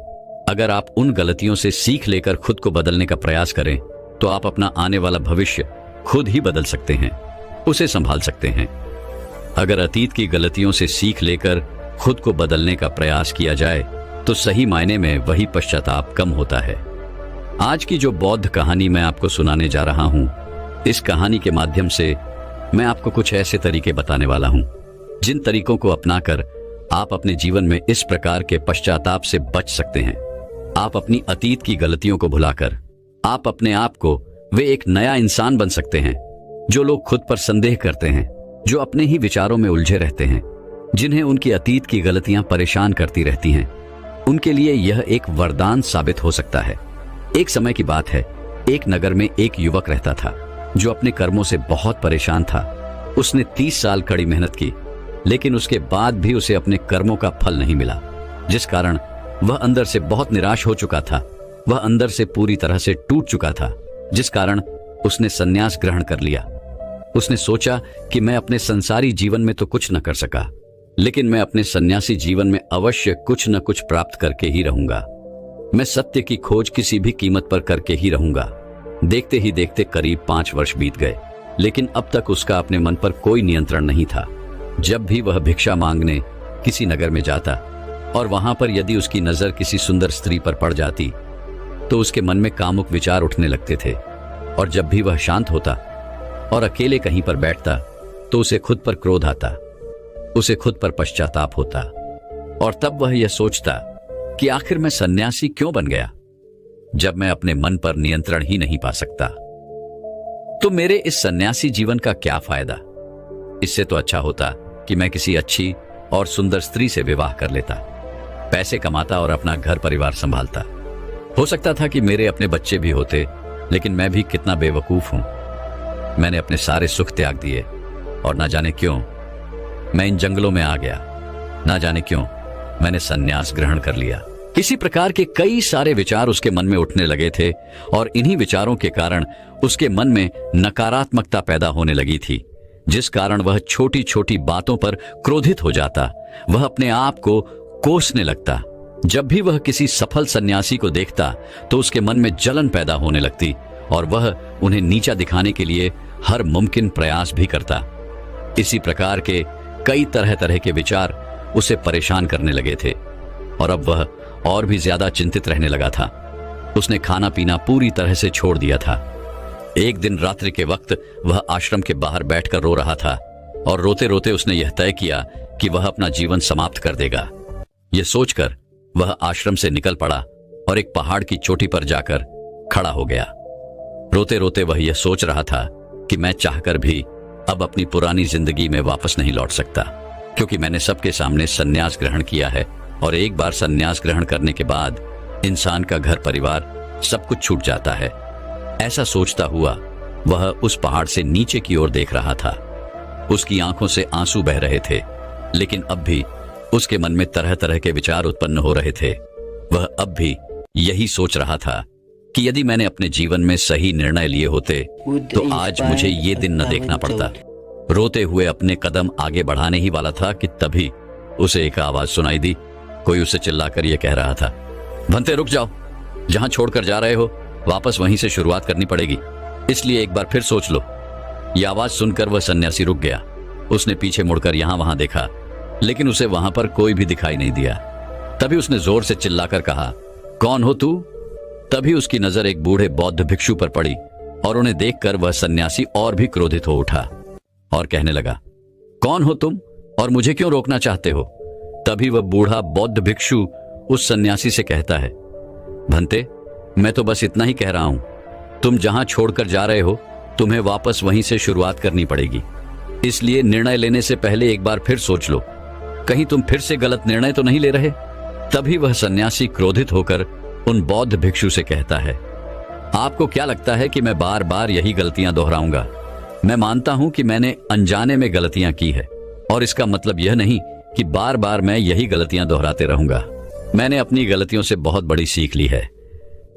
अगर आप उन गलतियों से सीख लेकर खुद को बदलने का प्रयास करें तो आप अपना आने वाला भविष्य खुद ही बदल सकते हैं, उसे संभाल सकते हैं। अगर अतीत की गलतियों से सीख लेकर खुद को बदलने का प्रयास किया जाए तो सही मायने में वही पश्चाताप कम होता है। आज की जो बौद्ध कहानी मैं आपको सुनाने जा रहा हूं, इस कहानी के माध्यम से मैं आपको कुछ ऐसे तरीके बताने वाला हूं जिन तरीकों को अपनाकर आप अपने जीवन में इस प्रकार के पश्चाताप से बच सकते हैं। आप अपनी अतीत की गलतियों को भुलाकर आप अपने आप को वे एक नया इंसान बन सकते हैं। जो लोग खुद पर संदेह करते हैं, जो अपने ही विचारों में उलझे रहते हैं, जिन्हें उनकी अतीत की गलतियां परेशान करती रहती हैं, उनके लिए यह एक वरदान साबित हो सकता है। एक समय की बात है, एक नगर में एक युवक रहता था जो अपने कर्मों से बहुत परेशान था। उसने 30 साल कड़ी मेहनत की, लेकिन उसके बाद भी उसे अपने कर्मों का फल नहीं मिला, जिस कारण वह अंदर से बहुत निराश हो चुका था। वह अंदर से पूरी तरह से टूट चुका था, जिस कारण उसने संन्यास ग्रहण कर लिया। उसने सोचा कि मैं अपने संसारी जीवन में तो कुछ न कर सका, लेकिन मैं अपने सन्यासी जीवन में अवश्य कुछ न कुछ प्राप्त करके ही रहूंगा। मैं सत्य की खोज किसी भी कीमत पर करके ही रहूंगा। देखते ही देखते करीब 5 वर्ष बीत गए, लेकिन अब तक उसका अपने मन पर कोई नियंत्रण नहीं था। जब भी वह भिक्षा मांगने किसी नगर में जाता और वहां पर यदि उसकी नजर किसी सुंदर स्त्री पर पड़ जाती तो उसके मन में कामुक विचार उठने लगते थे। और जब भी वह शांत होता और अकेले कहीं पर बैठता तो उसे खुद पर क्रोध आता, उसे खुद पर पश्चाताप होता और तब वह यह सोचता कि आखिर मैं सन्यासी क्यों बन गया जब मैं अपने मन पर नियंत्रण ही नहीं पा सकता। तो मेरे इस सन्यासी जीवन का क्या फायदा? इससे तो अच्छा होता कि मैं किसी अच्छी और सुंदर स्त्री से विवाह कर लेता, पैसे कमाता और अपना घर परिवार संभालता। हो सकता था कि मेरे अपने बच्चे भी होते, लेकिन मैं भी कितना बेवकूफ हूं। मैंने अपने सारे सुख त्याग दिए और ना जाने क्यों मैं इन जंगलों में आ गया, ना जाने क्यों मैंने संन्यास ग्रहण कर लिया। इसी प्रकार के कई सारे विचार उसके मन में उठने लगे थे और इन्हीं विचारों के कारण उसके मन में नकारात्मकता पैदा होने लगी थी, जिस कारण वह छोटी छोटी बातों पर क्रोधित हो जाता। वह अपने आप को कोसने लगता। जब भी वह किसी सफल सन्यासी को देखता तो उसके मन में जलन पैदा होने लगती और वह उन्हें नीचा दिखाने के लिए हर मुमकिन प्रयास भी करता। इसी प्रकार के कई तरह तरह के विचार उसे परेशान करने लगे थे और अब वह और भी ज्यादा चिंतित रहने लगा था। उसने खाना पीना पूरी तरह से छोड़ दिया था। एक दिन रात्रि के वक्त वह आश्रम के बाहर बैठकर रो रहा था और रोते रोते उसने यह तय किया कि वह अपना जीवन समाप्त कर देगा। यह सोचकर वह आश्रम से निकल पड़ा और एक पहाड़ की चोटी पर जाकर खड़ा हो गया। रोते रोते वह यह सोच रहा था कि मैं चाहकर भी अब अपनी पुरानी जिंदगी में वापस नहीं लौट सकता, क्योंकि मैंने सबके सामने संन्यास ग्रहण किया है और एक बार संन्यास ग्रहण करने के बाद इंसान का घर परिवार सब कुछ छूट जाता है। ऐसा सोचता हुआ वह उस पहाड़ से नीचे की ओर देख रहा था। उसकी आंखों से आंसू बह रहे थे, लेकिन अब भी उसके मन में तरह तरह के विचार उत्पन्न हो रहे थे। वह अब भी यही सोच रहा था कि यदि मैंने अपने जीवन में सही निर्णय लिए होते तो आज मुझे ये दिन न देखना पड़ता। रोते हुए अपने कदम आगे बढ़ाने ही वाला था कि तभी उसे एक आवाज सुनाई दी। कोई उसे चिल्लाकर यह कह रहा था, भंते रुक जाओ, जहां छोड़कर जा रहे हो वापस वहीं से शुरुआत करनी पड़ेगी, इसलिए एक बार फिर सोच लो। यह आवाज सुनकर वह सन्यासी रुक गया। उसने पीछे मुड़कर यहां वहां देखा, लेकिन उसे वहां पर कोई भी दिखाई नहीं दिया। तभी उसने जोर से चिल्लाकर कहा, कौन हो तू? तभी उसकी नजर एक बूढ़े बौद्ध भिक्षु पर पड़ी और उन्हें देखकर वह सन्यासी और भी क्रोधित हो उठा और कहने लगा, कौन हो तुम और मुझे क्यों रोकना चाहते हो? तभी वह बूढ़ा बौद्ध भिक्षु उस सन्यासी से कहता है, भंते, मैं तो बस इतना ही कह रहा हूं, तुम जहां छोड़कर जा रहे हो तुम्हें वापस वहीं से शुरुआत करनी पड़ेगी, इसलिए निर्णय लेने से पहले एक बार फिर सोच लो, कहीं तुम फिर से गलत निर्णय तो नहीं ले रहे। तभी वह सन्यासी क्रोधित होकर उन बौद्ध भिक्षु से कहता है, आपको क्या लगता है कि मैं बार बार यही गलतियां दोहराऊंगा? मैं मानता हूं कि मैंने अनजाने में गलतियां की है और इसका मतलब यह नहीं कि बार बार मैं यही गलतियां दोहराते रहूंगा। मैंने अपनी गलतियों से बहुत बड़ी सीख ली है,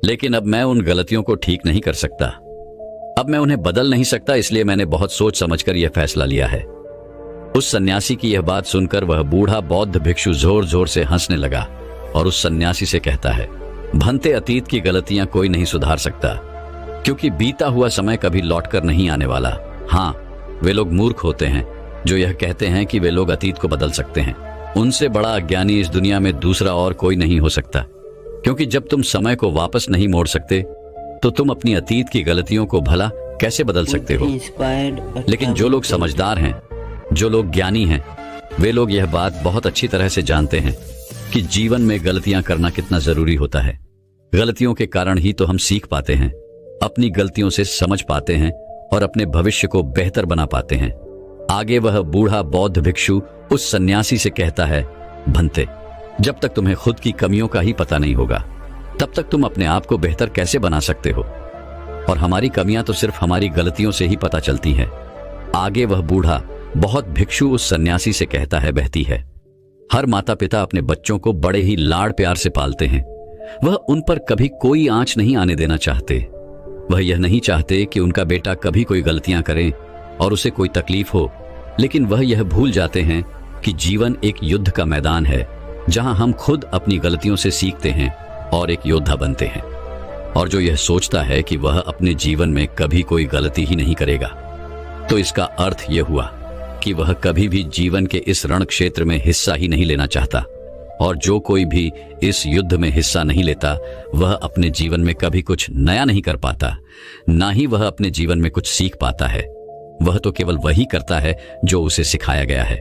लेकिन अब मैं उन गलतियों को ठीक नहीं कर सकता। अब मैं उन्हें बदल नहीं सकता, इसलिए मैंने बहुत सोच समझकर यह फैसला लिया है। उस सन्यासी की यह बात सुनकर वह बूढ़ा बौद्ध भिक्षु जोर जोर से हंसने लगा और उस सन्यासी से कहता है, भंते, अतीत की गलतियां कोई नहीं सुधार सकता, क्योंकि बीता हुआ समय कभी लौटकर नहीं आने वाला। हाँ, वे लोग मूर्ख होते हैं जो यह कहते हैं कि वे लोग अतीत को बदल सकते हैं। उनसे बड़ा अज्ञानी इस दुनिया में दूसरा और कोई नहीं हो सकता, क्योंकि जब तुम समय को वापस नहीं मोड़ सकते तो तुम अपनी अतीत की गलतियों को भला कैसे बदल सकते हो? लेकिन जो लोग समझदार हैं, जो लोग ज्ञानी हैं, वे लोग यह बात बहुत अच्छी तरह से जानते हैं कि जीवन में गलतियां करना कितना जरूरी होता है। गलतियों के कारण ही तो हम सीख पाते हैं, अपनी गलतियों से समझ पाते हैं और अपने भविष्य को बेहतर बना पाते हैं। आगे वह बूढ़ा बौद्ध भिक्षु उस सन्यासी से कहता है, भंते, जब तक तुम्हें खुद की कमियों का ही पता नहीं होगा तब तक तुम अपने आप को बेहतर कैसे बना सकते हो? और हमारी कमियां तो सिर्फ हमारी गलतियों से ही पता चलती हैं। आगे वह बूढ़ा बहुत भिक्षु उस सन्यासी से कहता है, बहती है, हर माता पिता अपने बच्चों को बड़े ही लाड़ प्यार से पालते हैं। वह उन पर कभी कोई आंच नहीं आने देना चाहते। वह यह नहीं चाहते कि उनका बेटा कभी कोई गलतियां करे और उसे कोई तकलीफ हो, लेकिन वह यह भूल जाते हैं कि जीवन एक युद्ध का मैदान है जहां हम खुद अपनी गलतियों से सीखते हैं और एक योद्धा बनते हैं। और जो यह सोचता है कि वह अपने जीवन में कभी कोई गलती ही नहीं करेगा, तो इसका अर्थ यह हुआ कि वह कभी भी जीवन के इस रण क्षेत्र में हिस्सा ही नहीं लेना चाहता। और जो कोई भी इस युद्ध में हिस्सा नहीं लेता, वह अपने जीवन में कभी कुछ नया नहीं कर पाता, ना ही वह अपने जीवन में कुछ सीख पाता है। वह तो केवल वही करता है जो उसे सिखाया गया है।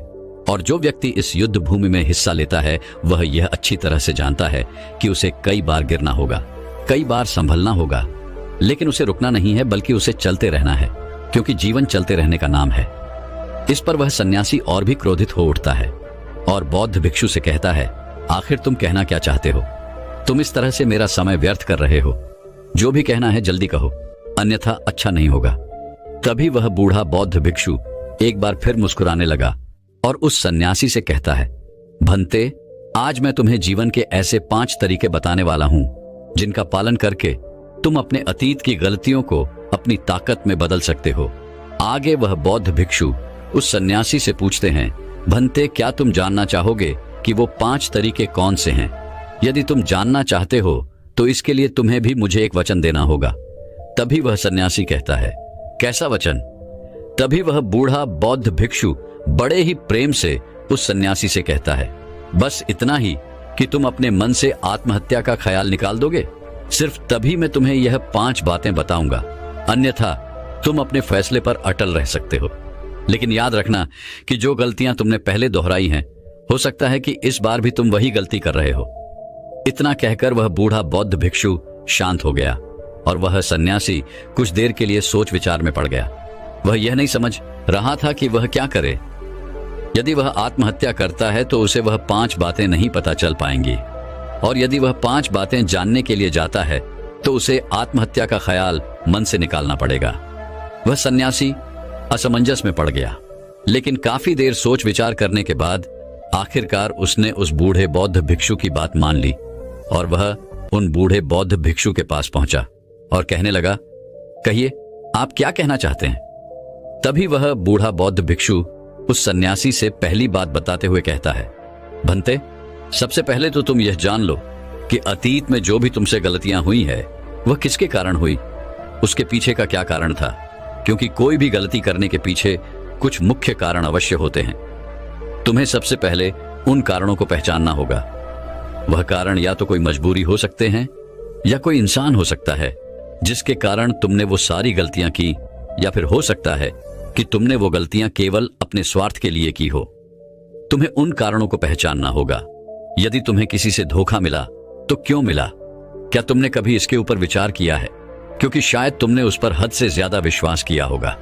और जो व्यक्ति इस युद्ध भूमि में हिस्सा लेता है, वह यह अच्छी तरह से जानता है कि उसे कई बार गिरना होगा, कई बार संभलना होगा, लेकिन उसे रुकना नहीं है, बल्कि उसे चलते रहना है, क्योंकि जीवन चलते रहने का नाम है। इस पर वह सन्यासी और भी क्रोधित हो उठता है और बौद्ध भिक्षु से कहता है, आखिर तुम कहना क्या चाहते हो? तुम इस तरह से मेरा समय व्यर्थ कर रहे हो। जो भी कहना है जल्दी कहो, अन्यथा अच्छा नहीं होगा। तभी वह बूढ़ा बौद्ध भिक्षु एक बार फिर मुस्कुराने लगा और उस सन्यासी से कहता है, भंते, आज मैं तुम्हें जीवन के ऐसे 5 तरीके बताने वाला हूं जिनका पालन करके तुम अपने अतीत की गलतियों को अपनी ताकत में बदल सकते हो। आगे वह बौद्ध भिक्षु उस सन्यासी से पूछते हैं, भंते, क्या तुम जानना चाहोगे कि वो 5 तरीके कौन से हैं? यदि तुम जानना चाहते हो तो इसके लिए तुम्हें भी मुझे एक वचन देना होगा। तभी वह सन्यासी कहता है, कैसा वचन? तभी वह बूढ़ा बौद्ध भिक्षु बड़े ही प्रेम से उस सन्यासी से कहता है, बस इतना ही कि तुम अपने मन से आत्महत्या का ख्याल निकाल दोगे। सिर्फ तभी मैं तुम्हें यह 5 बातें बताऊंगा, अन्यथा तुम अपने फैसले पर अटल रह सकते हो। लेकिन याद रखना कि जो गलतियां तुमने पहले दोहराई हैं, हो सकता है कि इस बार भी तुम वही गलती कर रहे हो। इतना कहकर वह बूढ़ा बौद्ध भिक्षु शांत हो गया और वह सन्यासी कुछ देर के लिए सोच विचार में पड़ गया। वह यह नहीं समझ रहा था कि वह क्या करे। यदि वह आत्महत्या करता है तो उसे वह 5 बातें नहीं पता चल पाएंगी, और यदि वह 5 बातें जानने के लिए जाता है तो उसे आत्महत्या का ख्याल मन से निकालना पड़ेगा। वह सन्यासी असमंजस में पड़ गया, लेकिन काफी देर सोच विचार करने के बाद आखिरकार उसने उस बूढ़े बौद्ध भिक्षु की बात मान ली और वह उन बूढ़े बौद्ध भिक्षु के पास पहुंचा और कहने लगा, कहिए, आप क्या कहना चाहते हैं? तभी वह बूढ़ा बौद्ध भिक्षु उस सन्यासी से पहली बात बताते हुए कहता है, भंते, सबसे पहले तो तुम यह जान लो कि अतीत में जो भी तुमसे गलतियां हुई है वह किसके कारण हुई, उसके पीछे का क्या कारण था, क्योंकि कोई भी गलती करने के पीछे कुछ मुख्य कारण अवश्य होते हैं। तुम्हें सबसे पहले उन कारणों को पहचानना होगा। वह कारण या तो कोई मजबूरी हो सकते हैं या कोई इंसान हो सकता है जिसके कारण तुमने वो सारी गलतियां की, या फिर हो सकता है कि तुमने वो गलतियां केवल अपने स्वार्थ के लिए की हो। तुम्हें उन कारणों को पहचानना होगा। यदि तुम्हें किसी से धोखा मिला तो क्यों मिला? क्या तुमने कभी इसके ऊपर विचार किया है? क्योंकि शायद तुमने उस पर हद से ज्यादा विश्वास किया होगा।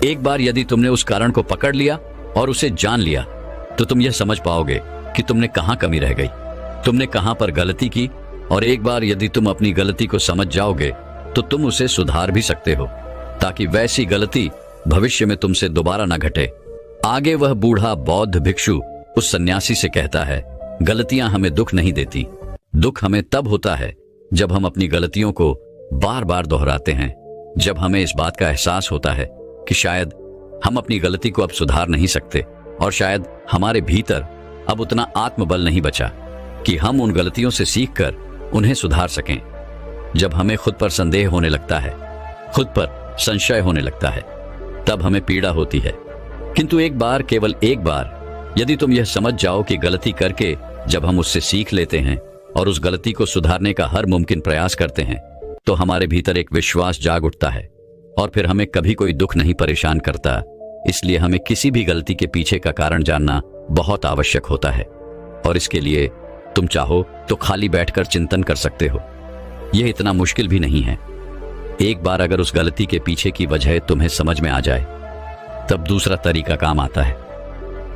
एक बार यदि तुमने उस कारण को पकड़ लिया और उसे जान लिया तो तुम यह समझ पाओगे कि तुमने कहां कमी रह गई, तुमने कहां पर गलती की, और एक बार यदि तुम अपनी गलती को समझ जाओगे तो तुम उसे सुधार भी सकते हो ताकि वैसी गलती भविष्य में तुमसे दोबारा ना घटे। आगे वह बूढ़ा बौद्ध भिक्षु उस सन्यासी से कहता है, गलतियां हमें दुख नहीं देती। दुख हमें तब होता है जब हम अपनी गलतियों को बार बार दोहराते हैं, जब हमें इस बात का एहसास होता है कि शायद हम अपनी गलती को अब सुधार नहीं सकते और शायद हमारे भीतर अब उतना आत्मबल नहीं बचा कि हम उन गलतियों से सीखकर उन्हें सुधार सकें। जब हमें खुद पर संदेह होने लगता है, खुद पर संशय होने लगता है, तब हमें पीड़ा होती है। किंतु एक बार, केवल एक बार यदि तुम यह समझ जाओ कि गलती करके जब हम उससे सीख लेते हैं और उस गलती को सुधारने का हर मुमकिन प्रयास करते हैं तो हमारे भीतर एक विश्वास जाग उठता है और फिर हमें कभी कोई दुख नहीं परेशान करता। इसलिए हमें किसी भी गलती के पीछे का कारण जानना बहुत आवश्यक होता है, और इसके लिए तुम चाहो तो खाली बैठकर चिंतन कर सकते हो। यह इतना मुश्किल भी नहीं है। एक बार अगर उस गलती के पीछे की वजह तुम्हें समझ में आ जाए तब दूसरा तरीका काम आता है।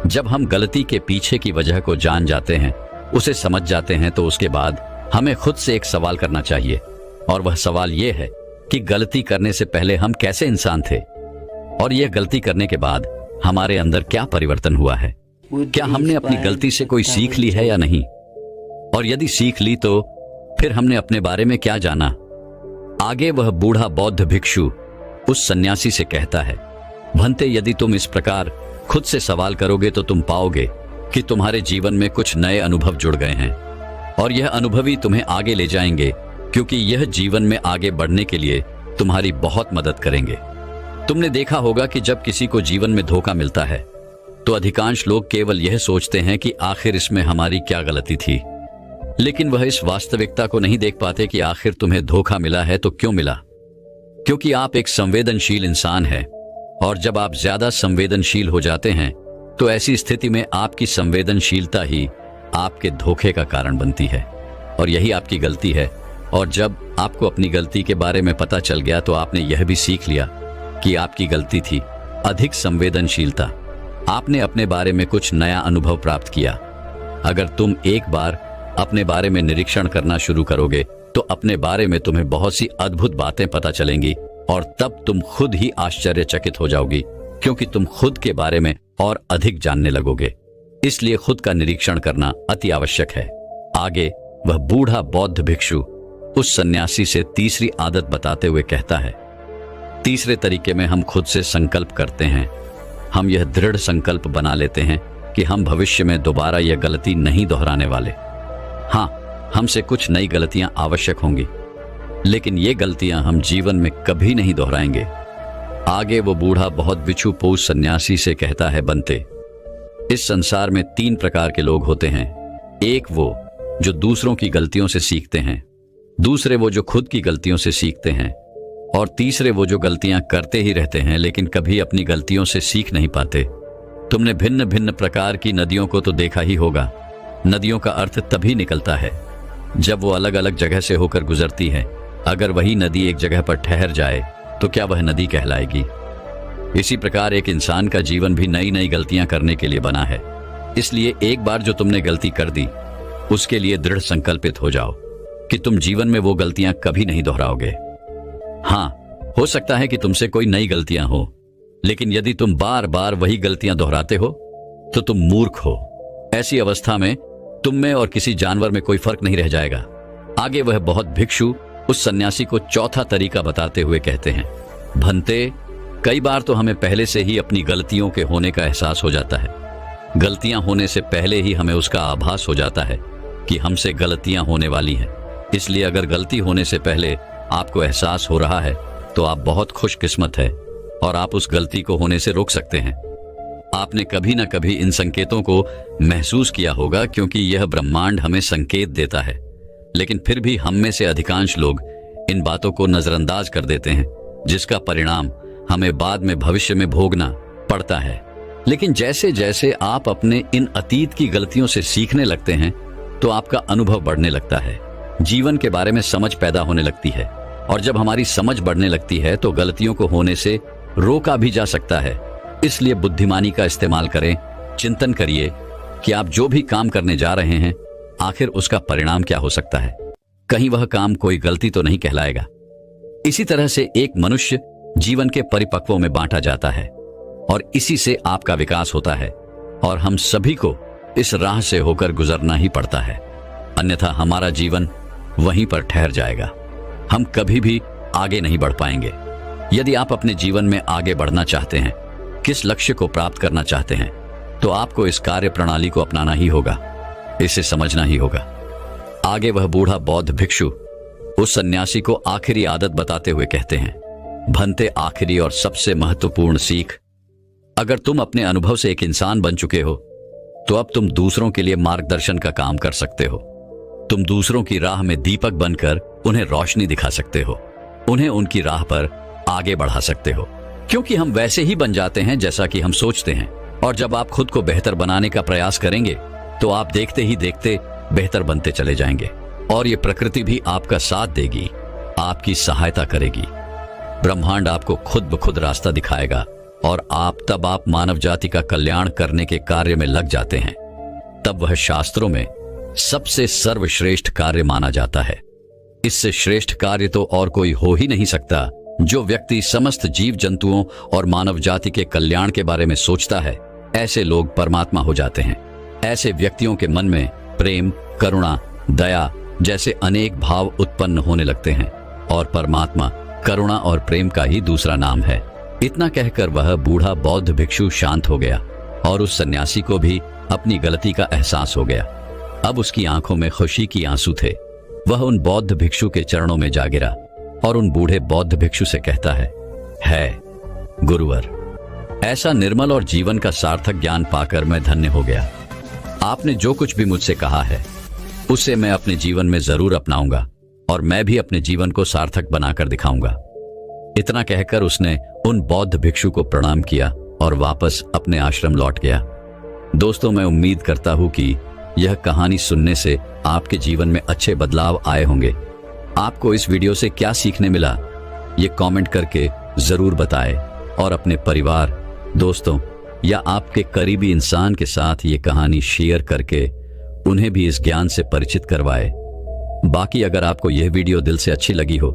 जब हम गलती के पीछे की वजह को जान जाते हैं, उसे समझ जाते हैं, तो उसके बाद हमें खुद से एक सवाल करना चाहिए, और वह सवाल यह है कि गलती करने से पहले हम कैसे इंसान थे, और यह गलती करने के बाद हमारे अंदर क्या परिवर्तन हुआ है। क्या हमने अपनी गलती से कोई सीख ली है या नहीं, और यदि सीख ली तो फिर हमने अपने बारे में क्या जाना। आगे वह बूढ़ा बौद्ध भिक्षु उस सन्यासी से कहता है, भंते, यदि तुम इस प्रकार खुद से सवाल करोगे तो तुम पाओगे कि तुम्हारे जीवन में कुछ नए अनुभव जुड़ गए हैं, और यह अनुभव ही तुम्हें आगे ले जाएंगे, क्योंकि यह जीवन में आगे बढ़ने के लिए तुम्हारी बहुत मदद करेंगे। तुमने देखा होगा कि जब किसी को जीवन में धोखा मिलता है तो अधिकांश लोग केवल यह सोचते हैं कि आखिर इसमें हमारी क्या गलती थी, लेकिन वह इस वास्तविकता को नहीं देख पाते कि आखिर तुम्हें धोखा मिला है तो क्यों मिला। क्योंकि आप एक संवेदनशील इंसान हैं, और जब आप ज्यादा संवेदनशील हो जाते हैं तो ऐसी स्थिति में आपकी संवेदनशीलता ही आपके धोखे का कारण बनती है, और यही आपकी गलती है। और जब आपको अपनी गलती के बारे में पता चल गया तो आपने यह भी सीख लिया कि आपकी गलती थी अधिक संवेदनशीलता। आपने अपने बारे में कुछ नया अनुभव प्राप्त किया। अगर तुम एक बार अपने बारे में निरीक्षण करना शुरू करोगे तो अपने बारे में तुम्हें बहुत सी अद्भुत बातें पता चलेंगी, और तब तुम खुद ही आश्चर्यचकित हो जाओगी, क्योंकि तुम खुद के बारे में और अधिक जानने लगोगे। इसलिए खुद का निरीक्षण करना अति आवश्यक है। आगे वह बूढ़ा बौद्ध भिक्षु उस सन्यासी से तीसरी आदत बताते हुए कहता है, तीसरे तरीके में हम खुद से संकल्प करते हैं। हम यह दृढ़ संकल्प बना लेते हैं कि हम भविष्य में दोबारा यह गलती नहीं दोहराने वाले। हाँ, हमसे कुछ नई गलतियां आवश्यक होंगी, लेकिन ये गलतियां हम जीवन में कभी नहीं दोहराएंगे। आगे वो बूढ़ा बहुत बिच्छू पोष सन्यासी से कहता है, बनते, इस संसार में 3 प्रकार के लोग होते हैं। एक वो जो दूसरों की गलतियों से सीखते हैं, दूसरे वो जो खुद की गलतियों से सीखते हैं, और तीसरे वो जो गलतियां करते ही रहते हैं लेकिन कभी अपनी गलतियों से सीख नहीं पाते। तुमने भिन्न भिन्न प्रकार की नदियों को तो देखा ही होगा। नदियों का अर्थ तभी निकलता है जब वो अलग अलग जगह से होकर गुजरती है। अगर वही नदी एक जगह पर ठहर जाए तो क्या वह नदी कहलाएगी? इसी प्रकार एक इंसान का जीवन भी नई नई गलतियां करने के लिए बना है। इसलिए एक बार जो तुमने गलती कर दी उसके लिए दृढ़ संकल्पित हो जाओ कि तुम जीवन में वो गलतियां कभी नहीं दोहराओगे। हाँ, हो सकता है कि तुमसे कोई नई गलतियां हो, लेकिन यदि तुम बार बार वही गलतियां दोहराते हो तो तुम मूर्ख हो। ऐसी अवस्था में तुम में और किसी जानवर में कोई फर्क नहीं रह जाएगा। आगे वह बौद्ध भिक्षु उस सन्यासी को चौथा तरीका बताते हुए कहते हैं, भंते, कई बार तो हमें पहले से ही अपनी गलतियों के होने का एहसास हो जाता है। गलतियां होने से पहले ही हमें उसका आभास हो जाता है कि हमसे गलतियां होने वाली हैं। इसलिए अगर गलती होने से पहले आपको एहसास हो रहा है तो आप बहुत खुशकिस्मत है और आप उस गलती को होने से रोक सकते हैं। आपने कभी न कभी इन संकेतों को महसूस किया होगा, क्योंकि यह ब्रह्मांड हमें संकेत देता है। लेकिन फिर भी हम में से अधिकांश लोग इन बातों को नजरअंदाज कर देते हैं, जिसका परिणाम हमें बाद में भविष्य में भोगना पड़ता है। लेकिन जैसे जैसे आप अपने इन अतीत की गलतियों से सीखने लगते हैं तो आपका अनुभव बढ़ने लगता है, जीवन के बारे में समझ पैदा होने लगती है, और जब हमारी समझ बढ़ने लगती है तो गलतियों को होने से रोका भी जा सकता है। इसलिए बुद्धिमानी का इस्तेमाल करें, चिंतन करिए कि आप जो भी काम करने जा रहे हैं आखिर उसका परिणाम क्या हो सकता है। कहीं वह काम कोई गलती तो नहीं कहलाएगा। इसी तरह से एक मनुष्य जीवन के परिपक्वों में बांटा जाता है और इसी से आपका विकास होता है, और हम सभी को इस राह से होकर गुजरना ही पड़ता है, अन्यथा हमारा जीवन वहीं पर ठहर जाएगा। हम कभी भी आगे नहीं बढ़ पाएंगे। यदि आप अपने जीवन में आगे बढ़ना चाहते हैं, किस लक्ष्य को प्राप्त करना चाहते हैं, तो आपको इस कार्य प्रणाली को अपनाना ही होगा, इसे समझना ही होगा। आगे वह बूढ़ा बौद्ध भिक्षु उस सन्यासी को आखिरी आदत बताते हुए कहते हैं, भंते, आखिरी और सबसे महत्वपूर्ण सीख, अगर तुम अपने अनुभव से एक इंसान बन चुके हो तो अब तुम दूसरों के लिए मार्गदर्शन का काम कर सकते हो। तुम दूसरों की राह में दीपक बनकर उन्हें रोशनी दिखा सकते हो, उन्हें उनकी राह पर आगे बढ़ा सकते हो, क्योंकि हम वैसे ही बन जाते हैं जैसा कि हम सोचते हैं। और जब आप खुद को बेहतर बनाने का प्रयास करेंगे तो आप देखते ही देखते बेहतर बनते चले जाएंगे, और ये प्रकृति भी आपका साथ देगी, आपकी सहायता करेगी। ब्रह्मांड आपको खुद ब खुद रास्ता दिखाएगा और आप मानव जाति का कल्याण करने के कार्य में लग जाते हैं। तब वह शास्त्रों में सबसे सर्वश्रेष्ठ कार्य माना जाता है। इससे श्रेष्ठ कार्य तो और कोई हो ही नहीं सकता। जो व्यक्ति समस्त जीव जंतुओं और मानव जाति के कल्याण के बारे में सोचता है, ऐसे लोग परमात्मा हो जाते हैं। ऐसे व्यक्तियों के मन में प्रेम, करुणा, दया जैसे अनेक भाव उत्पन्न होने लगते हैं, और परमात्मा करुणा और प्रेम का ही दूसरा नाम है। इतना कहकर वह बूढ़ा बौद्ध भिक्षु शांत हो गया, और उस सन्यासी को भी अपनी गलती का एहसास हो गया। अब उसकी आंखों में खुशी की आंसू थे। वह उन बौद्ध भिक्षु के चरणों में जा गिरा और उन बूढ़े बौद्ध भिक्षु से कहता है गुरुवर, ऐसा निर्मल और जीवन का सार्थक ज्ञान पाकर मैं धन्य हो गया। आपने जो कुछ भी मुझसे कहा है उसे मैं अपने जीवन में जरूर अपनाऊंगा, और मैं भी अपने जीवन को सार्थक बनाकर दिखाऊंगा। इतना कहकर उसने उन बौद्ध भिक्षु को प्रणाम किया और वापस अपने आश्रम लौट गया। दोस्तों, मैं उम्मीद करता हूं कि यह कहानी सुनने से आपके जीवन में अच्छे बदलाव आए होंगे। आपको इस वीडियो से क्या सीखने मिला, ये कमेंट करके जरूर बताएं, और अपने परिवार, दोस्तों या आपके करीबी इंसान के साथ ये कहानी शेयर करके उन्हें भी इस ज्ञान से परिचित करवाएं। बाकी अगर आपको यह वीडियो दिल से अच्छी लगी हो